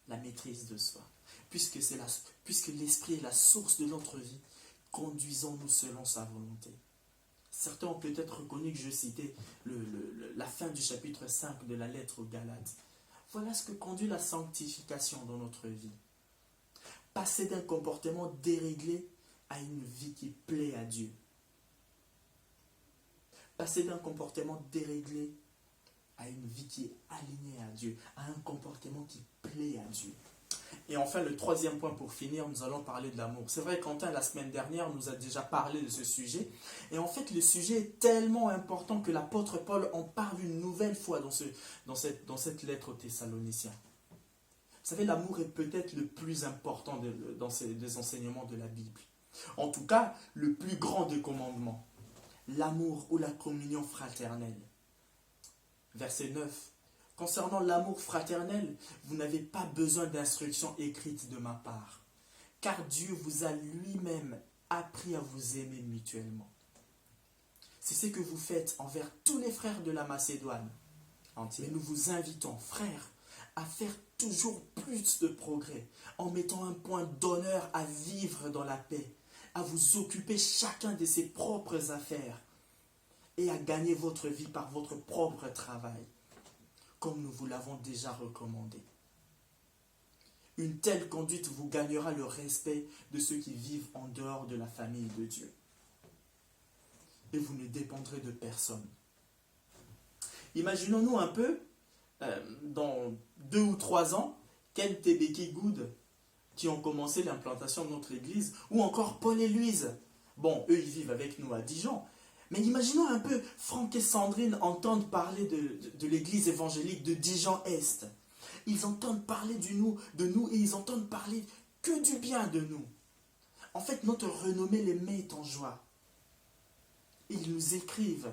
la maîtrise de soi. Puisque l'esprit est la source de notre vie, conduisons-nous selon sa volonté. Certains ont peut-être reconnu que je citais la fin du chapitre 5 de la lettre aux Galates. Voilà ce que conduit la sanctification dans notre vie. Passer d'un comportement déréglé à une vie qui plaît à Dieu. Passer d'un comportement déréglé à une vie qui est alignée à Dieu, à un comportement qui plaît à Dieu. Et enfin, le troisième point pour finir, nous allons parler de l'amour. C'est vrai, Quentin, la semaine dernière, nous a déjà parlé de ce sujet. Et en fait, le sujet est tellement important que l'apôtre Paul en parle une nouvelle fois dans cette lettre aux Thessaloniciens. Vous savez, l'amour est peut-être le plus important dans des enseignements de la Bible. En tout cas, le plus grand des commandements. L'amour ou la communion fraternelle. Verset 9. Concernant l'amour fraternel, vous n'avez pas besoin d'instructions écrites de ma part, car Dieu vous a lui-même appris à vous aimer mutuellement. C'est ce que vous faites envers tous les frères de la Macédoine. Mais nous vous invitons, frères, à faire toujours plus de progrès, en mettant un point d'honneur à vivre dans la paix, à vous occuper chacun de ses propres affaires, et à gagner votre vie par votre propre travail, comme nous vous l'avons déjà recommandé. Une telle conduite vous gagnera le respect de ceux qui vivent en dehors de la famille de Dieu. Et vous ne dépendrez de personne. Imaginons-nous un peu, dans 2 ou 3 ans, Kent et Becky Good, qui ont commencé l'implantation de notre église, ou encore Paul et Louise. Bon, eux, ils vivent avec nous à Dijon. Mais imaginons un peu, Franck et Sandrine entendent parler de l'église évangélique de Dijon-Est. Ils entendent parler de nous et ils entendent parler que du bien de nous. En fait, notre renommée les met en joie. Ils nous écrivent.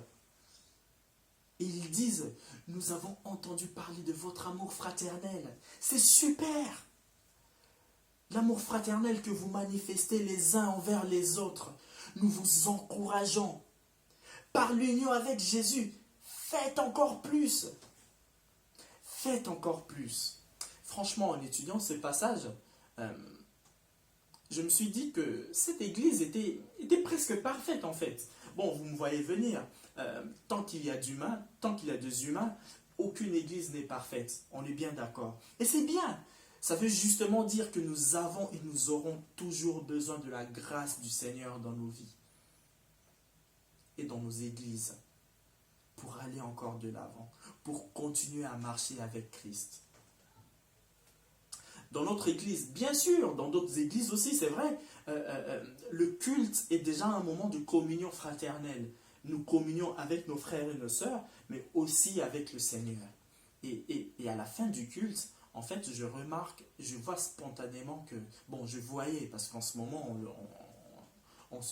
Et ils disent, nous avons entendu parler de votre amour fraternel. C'est super! L'amour fraternel que vous manifestez les uns envers les autres. Nous vous encourageons. Par l'union avec Jésus, faites encore plus. Faites encore plus. Franchement, en étudiant ce passage, je me suis dit que cette église était presque parfaite en fait. Bon, vous me voyez venir. Tant qu'il y a d'humains, tant qu'il y a des humains, aucune église n'est parfaite. On est bien d'accord. Et c'est bien. Ça veut justement dire que nous avons et nous aurons toujours besoin de la grâce du Seigneur dans nos vies et dans nos églises pour aller encore de l'avant, pour continuer à marcher avec Christ. Dans notre église, bien sûr, dans d'autres églises aussi, c'est vrai, le culte est déjà un moment de communion fraternelle. Nous communions avec nos frères et nos sœurs, mais aussi avec le Seigneur. Et à la fin du culte, en fait, je remarque, je vois spontanément que, bon, je voyais, parce qu'en ce moment, on ne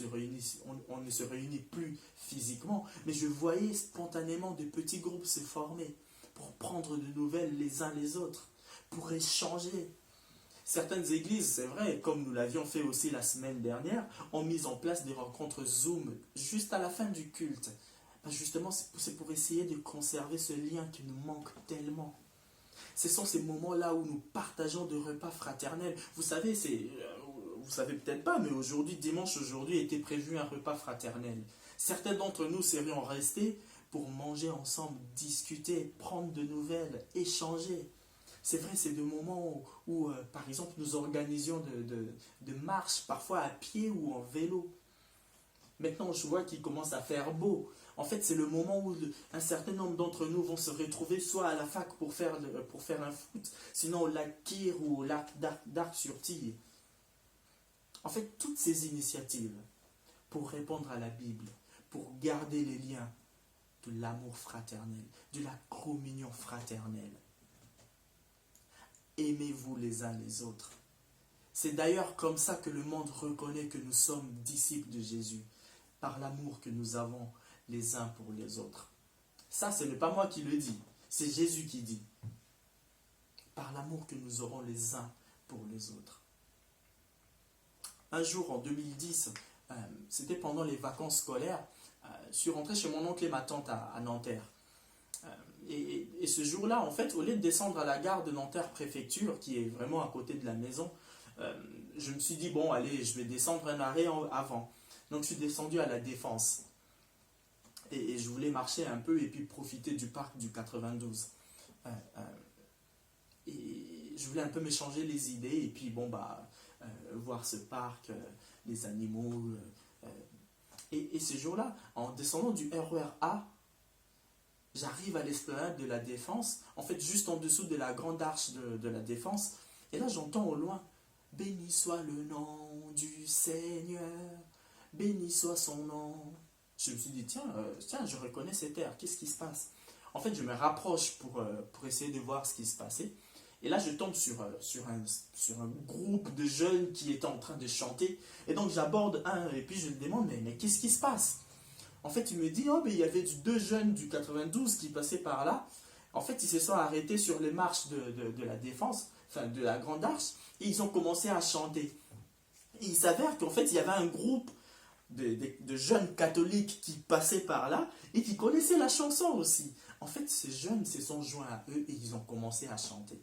se réunit plus physiquement, mais je voyais spontanément de petits groupes se former pour prendre de nouvelles les uns les autres, pour échanger. Certaines églises, c'est vrai, comme nous l'avions fait aussi la semaine dernière, ont mis en place des rencontres Zoom juste à la fin du culte. Justement, c'est pour essayer de conserver ce lien qui nous manque tellement. Ce sont ces moments-là où nous partageons des repas fraternels. Vous savez, vous savez peut-être pas, mais dimanche aujourd'hui, était prévu un repas fraternel. Certains d'entre nous serions restés pour manger ensemble, discuter, prendre de nouvelles, échanger. C'est vrai, c'est des moments où par exemple, nous organisions de marches, parfois à pied ou en vélo. Maintenant, je vois qu'il commence à faire beau. En fait, c'est le moment où un certain nombre d'entre nous vont se retrouver soit à la fac pour faire un foot, sinon au lac Kyr ou au lac d'Arc-sur-Tille. En fait, toutes ces initiatives pour répondre à la Bible, pour garder les liens de l'amour fraternel, de la communion fraternelle. Aimez-vous les uns les autres. C'est d'ailleurs comme ça que le monde reconnaît que nous sommes disciples de Jésus, par l'amour que nous avons les uns pour les autres. Ça, ce n'est pas moi qui le dis, c'est Jésus qui dit. par l'amour que nous aurons les uns pour les autres. Un jour, en 2010, c'était pendant les vacances scolaires, je suis rentré chez mon oncle et ma tante à Nanterre. Et ce jour-là, en fait, au lieu de descendre à la gare de Nanterre Préfecture, qui est vraiment à côté de la maison, je me suis dit, bon, allez, je vais descendre un arrêt avant. Donc, je suis descendu à la Défense. Et je voulais marcher un peu et puis profiter du parc du 92. Et je voulais un peu m'échanger les idées et puis, bon, voir ce parc, les animaux. Et ce jour-là, en descendant du RER A, j'arrive à l'esplanade de la Défense, en fait juste en dessous de la grande arche de la Défense, et là j'entends au loin « Béni soit le nom du Seigneur, béni soit son nom ». Je me suis dit, tiens, je reconnais cet air, qu'est-ce qui se passe? En fait, je me rapproche pour essayer de voir ce qui se passait, et là je tombe sur un groupe de jeunes qui étaient en train de chanter, et donc j'aborde un, et puis je me demande, mais qu'est-ce qui se passe? En fait, il me dit, oh, mais il y avait deux jeunes du 92 qui passaient par là. En fait, ils se sont arrêtés sur les marches de la Défense, enfin de la Grande Arche, et ils ont commencé à chanter. Et il s'avère qu'en fait, il y avait un groupe de jeunes catholiques qui passaient par là et qui connaissaient la chanson aussi. En fait, ces jeunes se sont joints à eux et ils ont commencé à chanter.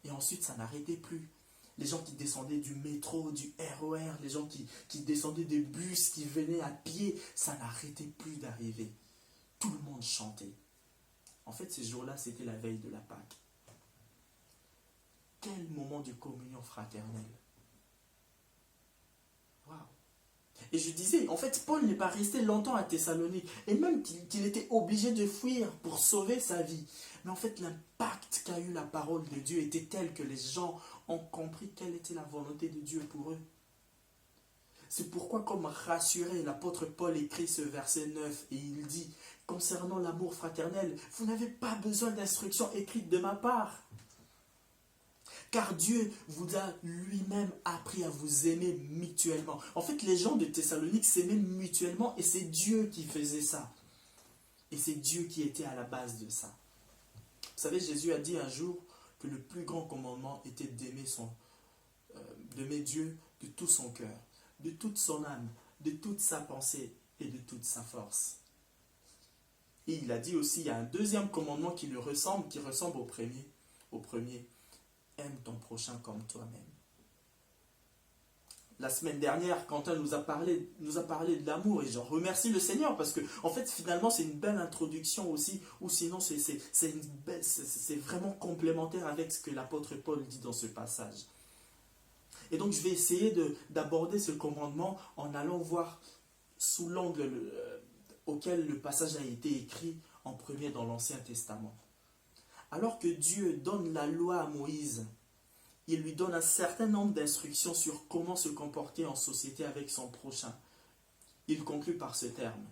Et ensuite, ça n'arrêtait plus. Les gens qui descendaient du métro, du RER, les gens qui descendaient des bus, qui venaient à pied, ça n'arrêtait plus d'arriver. Tout le monde chantait. En fait, ces jours-là, c'était la veille de la Pâque. Quel moment de communion fraternelle. Waouh! Et je disais, en fait, Paul n'est pas resté longtemps à Thessalonique, et même qu'il était obligé de fuir pour sauver sa vie. Mais en fait, l'impact qu'a eu la parole de Dieu était tel que les gens ont compris quelle était la volonté de Dieu pour eux. C'est pourquoi, comme rassuré, l'apôtre Paul écrit ce verset 9, et il dit, concernant l'amour fraternel, vous n'avez pas besoin d'instructions écrites de ma part. Car Dieu vous a lui-même appris à vous aimer mutuellement. En fait, les gens de Thessalonique s'aimaient mutuellement et c'est Dieu qui faisait ça. Et c'est Dieu qui était à la base de ça. Vous savez, Jésus a dit un jour que le plus grand commandement était d'aimer Dieu de tout son cœur, de toute son âme, de toute sa pensée et de toute sa force. Et il a dit aussi, il y a un deuxième commandement qui ressemble au premier. Aime ton prochain comme toi-même. La semaine dernière, Quentin nous a parlé de l'amour et je remercie le Seigneur parce que, en fait, finalement, c'est une belle introduction aussi, ou sinon, c'est vraiment complémentaire avec ce que l'apôtre Paul dit dans ce passage. Et donc, je vais essayer d'aborder ce commandement en allant voir sous l'angle auquel le passage a été écrit en premier dans l'Ancien Testament. Alors que Dieu donne la loi à Moïse, il lui donne un certain nombre d'instructions sur comment se comporter en société avec son prochain. Il conclut par ce terme.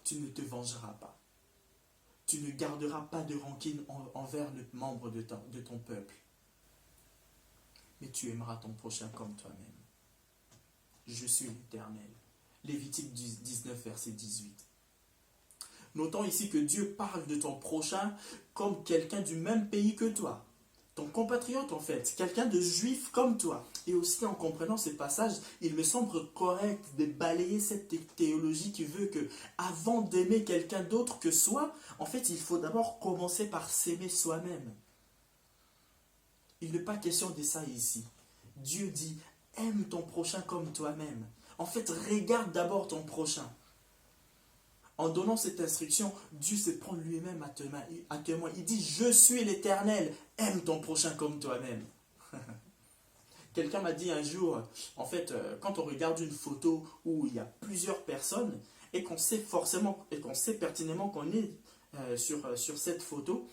Tu ne te vengeras pas. Tu ne garderas pas de rancune envers le membre de ton peuple. Mais tu aimeras ton prochain comme toi-même. Je suis l'Éternel. Lévitique 19, verset 18. Notons ici que Dieu parle de ton prochain comme quelqu'un du même pays que toi. Ton compatriote en fait, quelqu'un de juif comme toi. Et aussi en comprenant ces passages, il me semble correct de balayer cette théologie qui veut que avant d'aimer quelqu'un d'autre que soi, en fait il faut d'abord commencer par s'aimer soi-même. Il n'est pas question de ça ici. Dieu dit, aime ton prochain comme toi-même. En fait, regarde d'abord ton prochain. En donnant cette instruction, Dieu se prend lui-même à témoin. Il dit, je suis l'Éternel, aime ton prochain comme toi-même. Quelqu'un m'a dit un jour, en fait, quand on regarde une photo où il y a plusieurs personnes, et qu'on sait pertinemment qu'on est sur cette photo,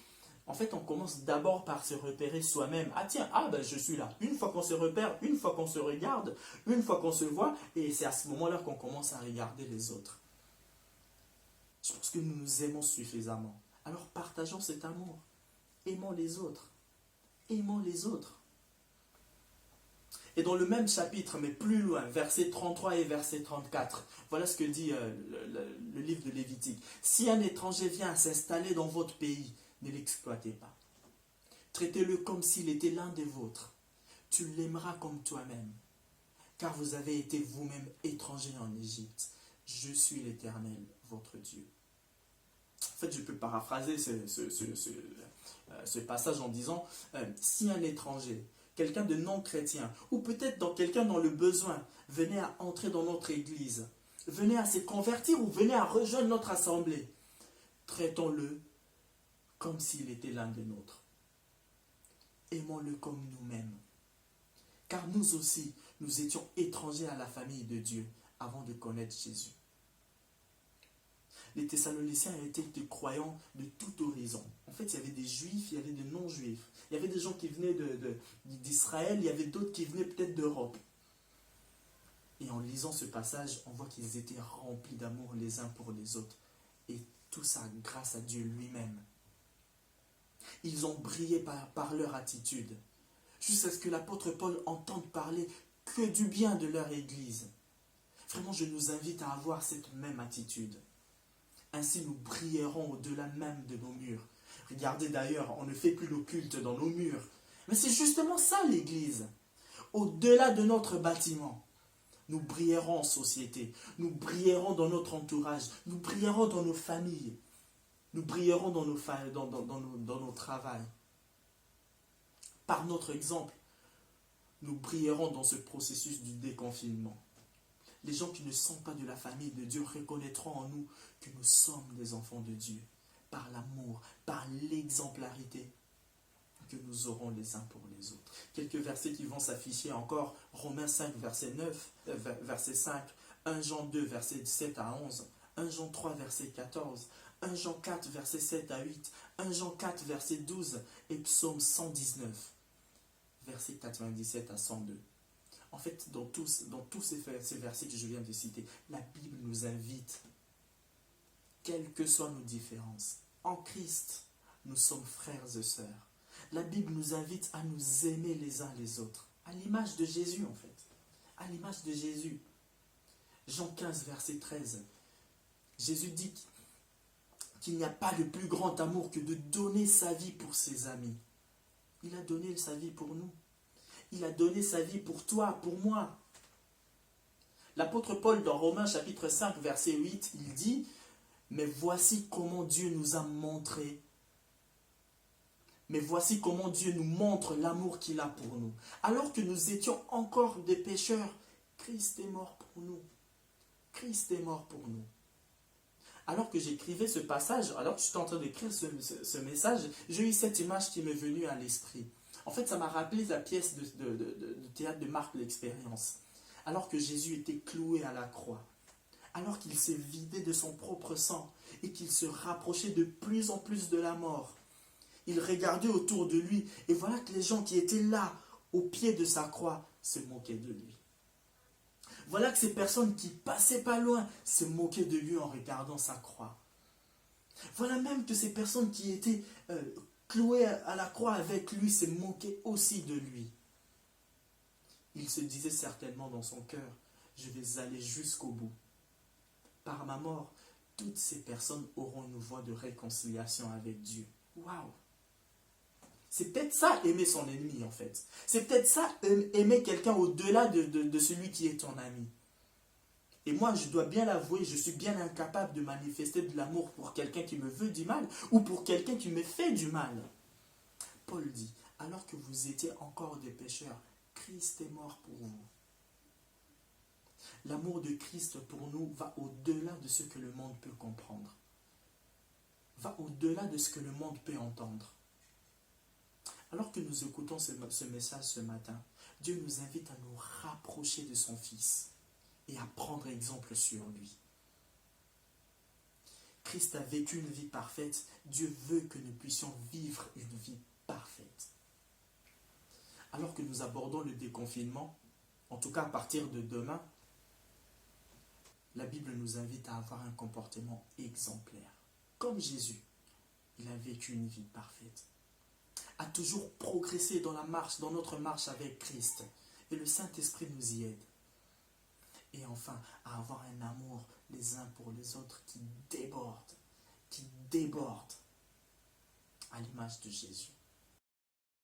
en fait, on commence d'abord par se repérer soi-même. Ah tiens, je suis là. Une fois qu'on se repère, une fois qu'on se regarde, une fois qu'on se voit, et c'est à ce moment-là qu'on commence à regarder les autres. Je pense que nous nous aimons suffisamment. Alors partageons cet amour. Aimons les autres. Aimons les autres. Et dans le même chapitre, mais plus loin, versets 33 et verset 34, voilà ce que dit le livre de Lévitique. Si un étranger vient s'installer dans votre pays, ne l'exploitez pas. Traitez-le comme s'il était l'un des vôtres. Tu l'aimeras comme toi-même, car vous avez été vous-même étrangers en Égypte. Je suis l'Éternel, votre Dieu. En fait, je peux paraphraser ce passage en disant, si un étranger, quelqu'un de non chrétien, ou peut-être quelqu'un dans le besoin, venait à entrer dans notre église, venait à se convertir ou venait à rejoindre notre assemblée, traitons-le comme s'il était l'un des nôtres. Aimons-le comme nous-mêmes. Car nous aussi, nous étions étrangers à la famille de Dieu avant de connaître Jésus. Les Thessaloniciens étaient des croyants de tout horizon. En fait, il y avait des juifs, il y avait des non-juifs. Il y avait des gens qui venaient d'Israël, il y avait d'autres qui venaient peut-être d'Europe. Et en lisant ce passage, on voit qu'ils étaient remplis d'amour les uns pour les autres. Et tout ça grâce à Dieu lui-même. Ils ont brillé par leur attitude. Jusqu'à ce que l'apôtre Paul entende parler que du bien de leur église. Vraiment, je nous invite à avoir cette même attitude. Ainsi, nous brillerons au-delà même de nos murs. Regardez d'ailleurs, on ne fait plus le culte dans nos murs. Mais c'est justement ça l'église. Au-delà de notre bâtiment, nous brillerons en société. Nous brillerons dans notre entourage. Nous brillerons dans nos familles. Nous brillerons dans nos travails. Par notre exemple, nous brillerons dans ce processus du déconfinement. Les gens qui ne sont pas de la famille de Dieu reconnaîtront en nous que nous sommes des enfants de Dieu, par l'amour, par l'exemplarité que nous aurons les uns pour les autres. Quelques versets qui vont s'afficher encore, Romains 5, verset 5, 1 Jean 2, verset 7 à 11, 1 Jean 3, verset 14, 1 Jean 4, verset 7 à 8, 1 Jean 4, verset 12 et Psaume 119, verset 97 à 102. En fait, dans tous ces versets que je viens de citer, la Bible nous invite, quelles que soient nos différences, en Christ, nous sommes frères et sœurs. La Bible nous invite à nous aimer les uns les autres, à l'image de Jésus en fait, à l'image de Jésus. Jean 15, verset 13, Jésus dit qu'il n'y a pas de plus grand amour que de donner sa vie pour ses amis. Il a donné sa vie pour nous. Il a donné sa vie pour toi, pour moi. L'apôtre Paul, dans Romains chapitre 5, verset 8, il dit « Mais voici comment Dieu nous a montré. Mais voici comment Dieu nous montre l'amour qu'il a pour nous. Alors que nous étions encore des pécheurs, Christ est mort pour nous. Christ est mort pour nous. » Alors que j'écrivais ce passage, alors que j'étais en train d'écrire ce message, j'ai eu cette image qui m'est venue à l'esprit. En fait, ça m'a rappelé la pièce de théâtre de Marc l'Expérience. Alors que Jésus était cloué à la croix, alors qu'il s'est vidé de son propre sang et qu'il se rapprochait de plus en plus de la mort, il regardait autour de lui et voilà que les gens qui étaient là, au pied de sa croix, se moquaient de lui. Voilà que ces personnes qui passaient pas loin se moquaient de lui en regardant sa croix. Voilà même que ces personnes qui étaient clouées à la croix avec lui se moquaient aussi de lui. Il se disait certainement dans son cœur, je vais aller jusqu'au bout. Par ma mort, toutes ces personnes auront une voie de réconciliation avec Dieu. Waouh! C'est peut-être ça, aimer son ennemi en fait. C'est peut-être ça, aimer quelqu'un au-delà de celui qui est ton ami. Et moi, je dois bien l'avouer, je suis bien incapable de manifester de l'amour pour quelqu'un qui me veut du mal ou pour quelqu'un qui me fait du mal. Paul dit, alors que vous étiez encore des pécheurs, Christ est mort pour vous. L'amour de Christ pour nous va au-delà de ce que le monde peut comprendre. Va au-delà de ce que le monde peut entendre. Alors que nous écoutons ce message ce matin, Dieu nous invite à nous rapprocher de son Fils et à prendre exemple sur lui. Christ a vécu une vie parfaite. Dieu veut que nous puissions vivre une vie parfaite. Alors que nous abordons le déconfinement, en tout cas à partir de demain, la Bible nous invite à avoir un comportement exemplaire. Comme Jésus, il a vécu une vie parfaite. À toujours progresser dans notre marche avec Christ. Et le Saint-Esprit nous y aide. Et enfin, à avoir un amour les uns pour les autres qui déborde à l'image de Jésus.